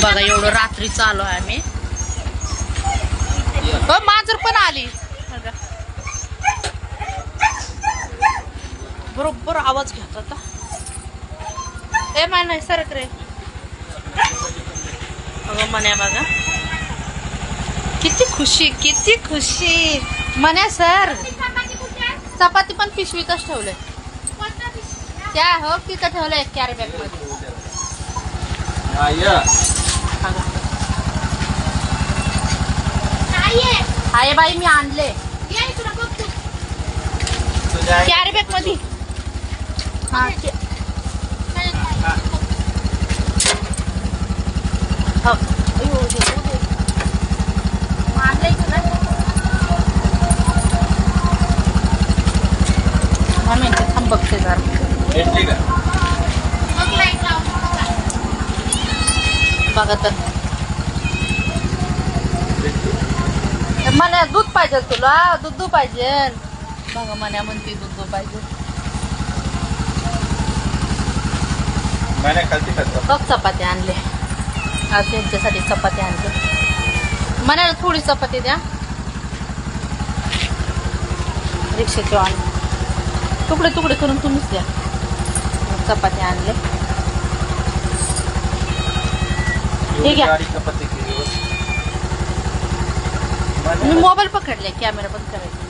बघा एवढं रात्री चालू आहे आम्ही. मांजर पण आली बघा. बरोबर आवाज घेत होता. ए माय नाही सरक रे. अगं मन्या बघा किती खुशी किती खुशी. मन्या सर चपाती पण पिशवीतच ठेवले. त्या हो तिथं ठेवलंय कॅरी बॅग मध्ये. आहे बाई मी आणले कॅरी बॅग मध्ये. हा आणलंय तुला म्हणते थांब बघते जरा. बघा तर मला दूध पाहिजे. तुला दूध पाहिजे बघा. मन्या म्हणते दूध पाहिजे. बघ चपाती आणले आज त्यांच्यासाठी. चपाती आणले मन्याला थोडी चपाती द्या. रिक्षाचे आण तुकडे तुकडे करून तुम्हीच द्या. चपाती आणले हे घ्या. मी मोबाईल पकडले कॅमेरा बंद करायचा.